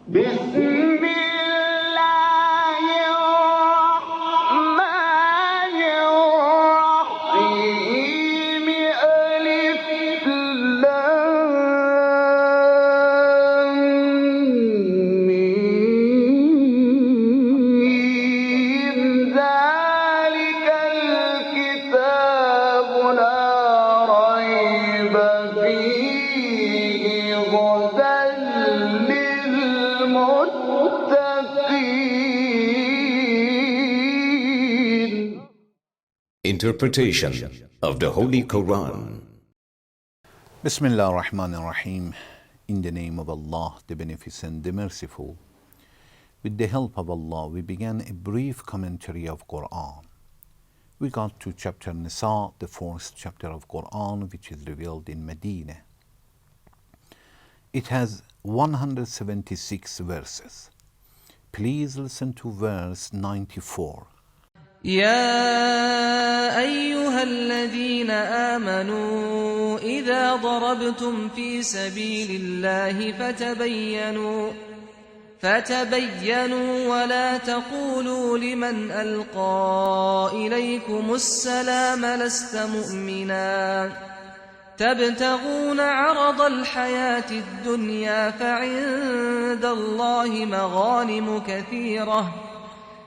بسم الله الرحمن الرحيم ألف لام ميم ذلك الكتاب لا ريب فيه هدى للمتقين. Interpretation of the Holy Quran. Bismillah ar-Rahman ar-Rahim. In the name of Allah, the Beneficent, the Merciful. With the help of Allah, we began a brief commentary of Quran. We got to chapter Nisa, the fourth chapter of Quran, which is revealed in Medina. It has 176 verses. Please listen to verse 94. يا أيها الذين آمنوا إذا ضربتم في سبيل الله فتبينوا ولا تقولوا لمن ألقى إليكم السلام لست مؤمنا تبتغون عرض الحياة الدنيا فعند الله مغانم كثيرة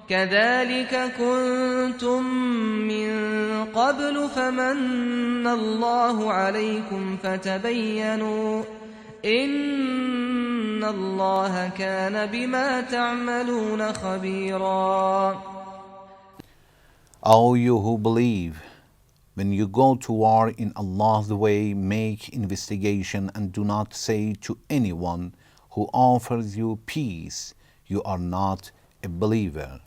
كذلك كنتم من قبل فمن الله عليكم فتبينوا إن الله كان بما تعملون خبيرا. O you who believe, when you go to war in Allah's way, make investigation and do not say to anyone who offers you peace, you are not a believer.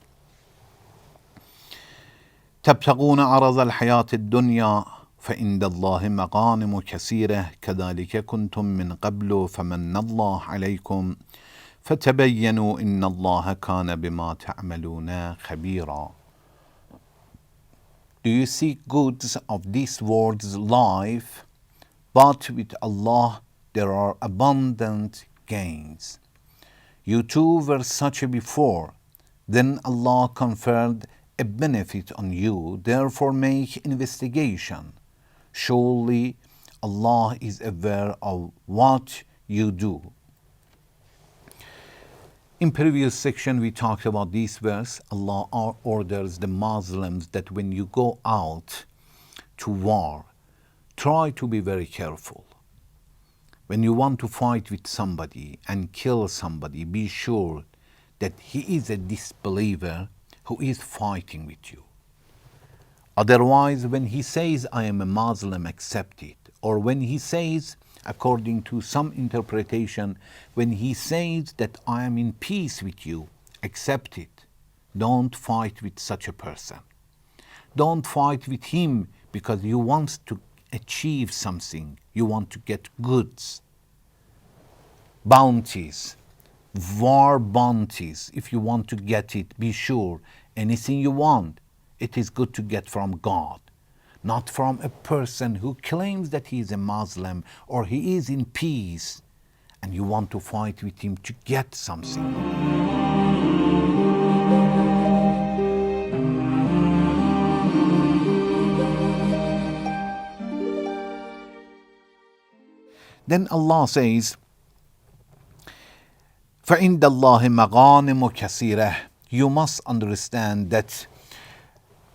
تبتغون عرض الحياة الدنيا فعند الله مغانم كثيرة كذلك كنتم من قبل فمن الله عليكم فتبينوا إن الله كان بما تعملون خبيرا. Do you seek goods of this world's life? But with Allah there are abundant gains. You too were such before. Then Allah conferred a benefit on you, therefore make investigation. Surely Allah is aware of what you do. In previous section we talked about this verse. Allah orders the Muslims that when you go out to war, try to be very careful. When you want to fight with somebody and kill somebody, be sure that he is a disbeliever who is fighting with you. Otherwise, when he says, I am a Muslim, accept it. Or when he says, according to some interpretation, when he says that I am in peace with you, accept it. Don't fight with such a person. Don't fight with him because you want to achieve something. You want to get goods, bounties, war bounties. If you want to get it, be sure anything you want, it is good to get from God, not from a person who claims that he is a Muslim or he is in peace and you want to fight with him to get something. Then Allah says, فَعِنْدَ اللَّهِ مَغَانِمُ كَثِيرَةٌ. You must understand that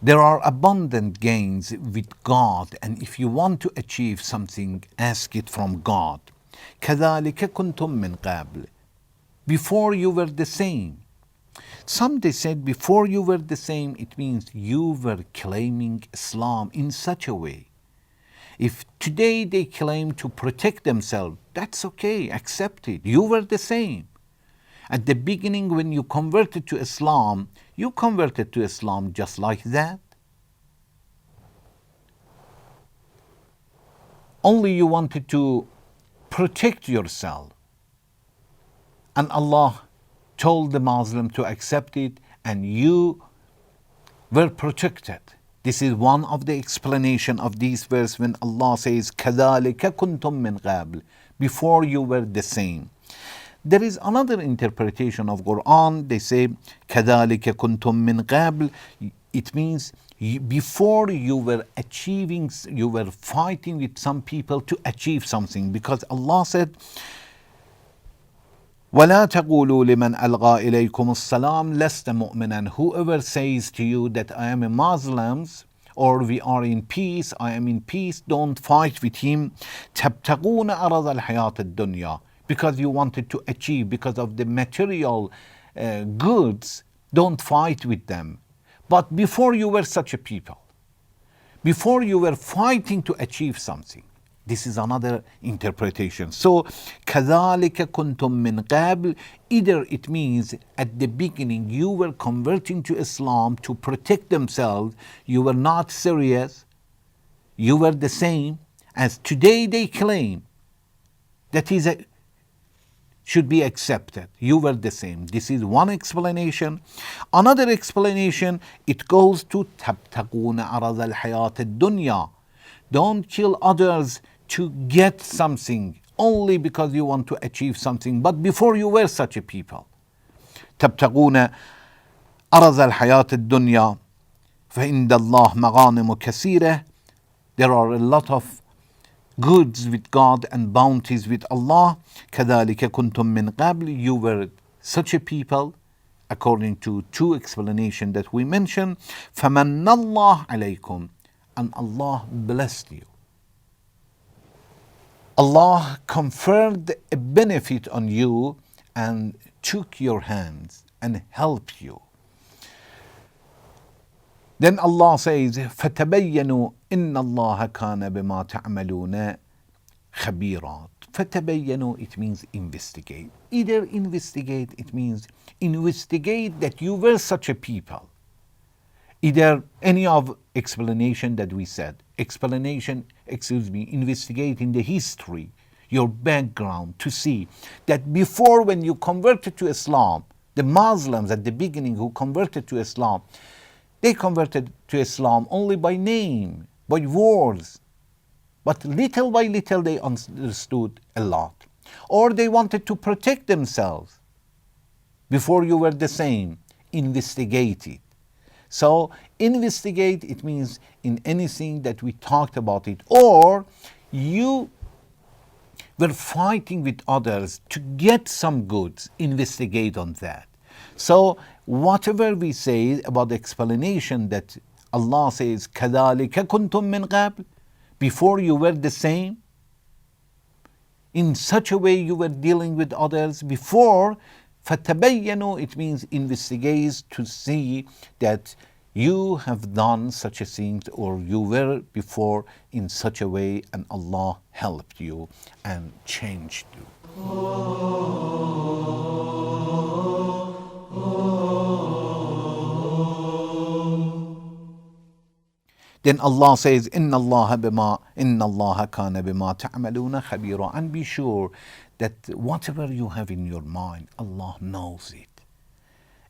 there are abundant gains with God, and if you want to achieve something, ask it from God. كَذَلِكَ كُنْتُم مِّن قَبْلِ. Before you were the same. Some they said before you were the same, it means you were claiming Islam in such a way. If today they claim to protect themselves, that's okay, accept it. You were the same. At the beginning when you converted to Islam, you converted to Islam just like that. Only you wanted to protect yourself. And Allah told the Muslim to accept it and you were protected. This is one of the explanation of this verse when Allah says, كَذَلِكَ كُنْتُم مِّن قَبْلِ. Before you were the same. There is another interpretation of Quran. They say, كَذَلِكَ كُنْتُم مِّن قَبْلِ. It means before you were achieving, you were fighting with some people to achieve something. Because Allah said, وَلَا تَقُولُوا لِمَنْ أَلْغَى إِلَيْكُمُ السَّلَامَ لَسْتَ مُؤْمِنًا. Whoever says to you that I am a Muslim or we are in peace, I am in peace, don't fight with him. تَبْتَغُونَ أَرَضَ الْحَيَاةِ الدُّنْيَا. Because you wanted to achieve, because of the material goods, don't fight with them. But before you were such a people, before you were fighting to achieve something. This is another interpretation. So, كَذَلِكَ كُنْتُم مِّن قَبْلِ. Either it means at the beginning you were converting to Islam to protect themselves, you were not serious, you were the same as today they claim that is should be accepted. You were the same. This is one explanation. Another explanation, it goes to تَبْتَغُونَ عَرَضَ الْحَيَاةِ الدُّنْيَا. Don't kill others to get something only because you want to achieve something, but before you were such a people. تَبْتَغُونَ عَرَضَ الْحَيَاةِ الدُّنْيا فَإِنَّ اللَّهَ مَغَانِمُ كَثِيرَةٌ. There are a lot of goods with God and bounties with Allah. كَذَلِكَ كُنْتُم مِّن قَبْلِ. You were such a people, according to two explanations that we mentioned. فَمَنَّ اللَّهُ عَلَيْكُمْ. And Allah blessed you. Allah conferred a benefit on you and took your hands and helped you. Then Allah says, فَتَبَيَّنُوا إِنَّ اللَّهَ كَانَ بِمَا تَعْمَلُونَ خَبِيرًا. فَتَبَيَّنُوا, it means investigate. Either investigate, it means investigate that you were such a people. Either any of explanation that we said, investigate in the history, your background, to see that before, when you converted to Islam, the Muslims at the beginning who converted to Islam, they converted to Islam only by name, by words, but little by little they understood a lot. Or they wanted to protect themselves. Before you were the same, investigate it. So investigate, it means in anything that we talked about it, or you were fighting with others to get some goods, investigate on that. So whatever we say about the explanation that Allah says, كَذَلِكَ كُنْتُم مِّن قَبْلِ, before you were the same, in such a way you were dealing with others before, فَتَبَيَّنُوا, it means investigate to see that you have done such a thing, or you were before in such a way, and Allah helped you and changed you. Then Allah says, إِنَّ اللَّهَ كَانَ بِمَا تَعْمَلُونَ خَبِيرًا. And be sure that whatever you have in your mind, Allah knows it.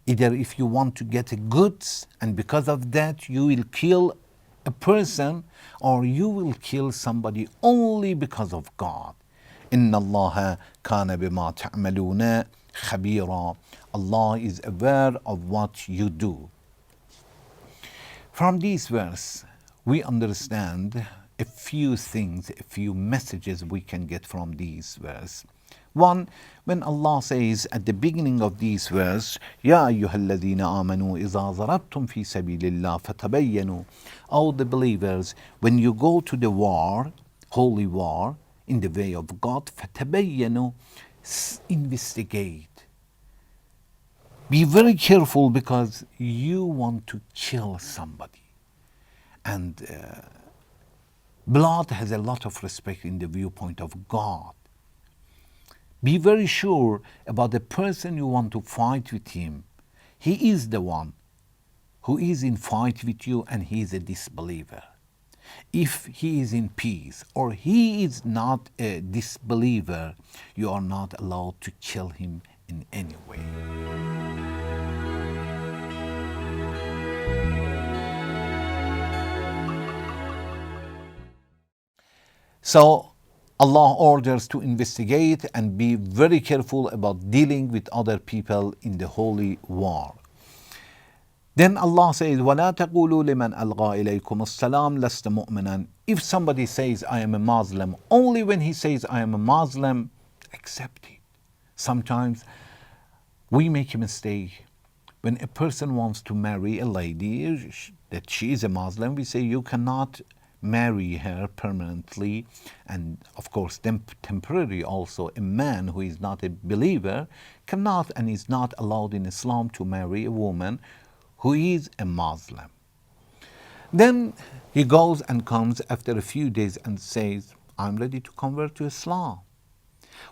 Either if you want to get a goods, and because of that you will kill a person, or you will kill somebody only because of God. إِنَّ اللَّهَ كَانَ بِمَا تَعْمَلُونَ خَبِيرًا. Allah is aware of what you do. From this verse, we understand a few things, a few messages we can get from this verse. One, when Allah says at the beginning of this verse, يَا أَيُّهَا الَّذِينَ آمَنُوا إِذَا ضَرَبْتُمْ فِي سَبِيلِ اللَّهِ فَتَبَيَّنُوا. All the believers, when you go to the war, holy war, in the way of God, فَتَبَيَّنُوا, investigate. Be very careful, because you want to kill somebody. And blood has a lot of respect in the viewpoint of God. Be very sure about the person you want to fight with him. He is the one who is in fight with you, and he is a disbeliever. If he is in peace, or he is not a disbeliever, you are not allowed to kill him in any way. So Allah orders to investigate and be very careful about dealing with other people in the holy war. Then Allah says, وَلَا تَقُولُوا لِمَنْ أَلْغَى إِلَيْكُمُ السَّلَامَ لَسْتَ مُؤْمِنًا. If somebody says, I am a Muslim, only when he says, I am a Muslim, accept it. Sometimes we make a mistake. When a person wants to marry a lady, that she is a Muslim, we say, you cannot marry her permanently, and of course temporary also. A man who is not a believer cannot and is not allowed in Islam to marry a woman who is a Muslim. Then he goes and comes after a few days and says, I'm ready to convert to Islam.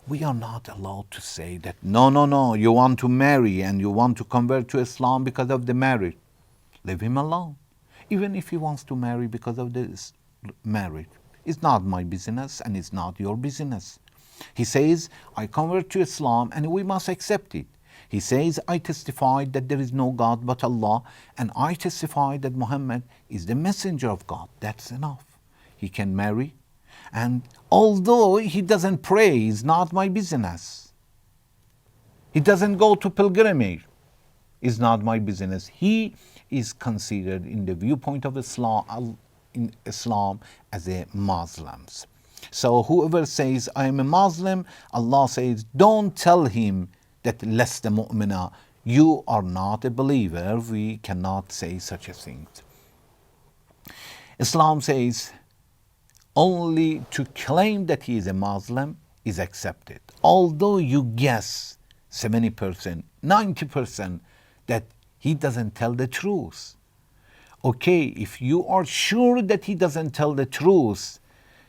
We are not allowed to say that, no, you want to marry and you want to convert to Islam because of the marriage. Leave him alone. Even if he wants to marry because of this marriage, it's not my business and it's not your business. He says, I convert to Islam and we must accept it. He says, I testify that there is no God but Allah, and I testify that Muhammad is the messenger of God. That's enough. He can marry, and although he doesn't pray, it's not my business. He doesn't go to pilgrimage, it's not my business. He is considered in the viewpoint of Islam as a Muslim. So whoever says, I am a Muslim, Allah says, don't tell him that lasta mu'mina, you are not a believer. We cannot say such a thing. Islam says only to claim that he is a Muslim is accepted. Although you guess 70%, 90% that he doesn't tell the truth. Okay, if you are sure that he doesn't tell the truth,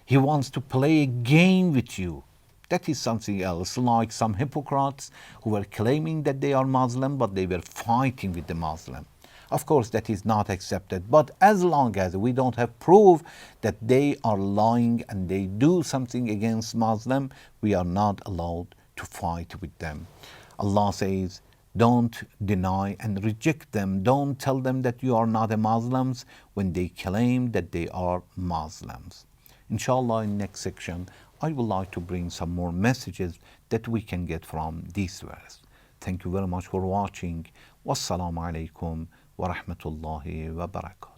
he wants to play a game with you, that is something else, like some hypocrites who were claiming that they are Muslim, but they were fighting with the Muslim. Of course, that is not accepted. But as long as we don't have proof that they are lying and they do something against Muslim, we are not allowed to fight with them. Allah says, don't deny and reject them. Don't tell them that you are not a Muslims when they claim that they are Muslims. Inshallah, in next section, I would like to bring some more messages that we can get from this verse. Thank you very much for watching. Wassalamu alaikum wa rahmatullahi wa barakatuh.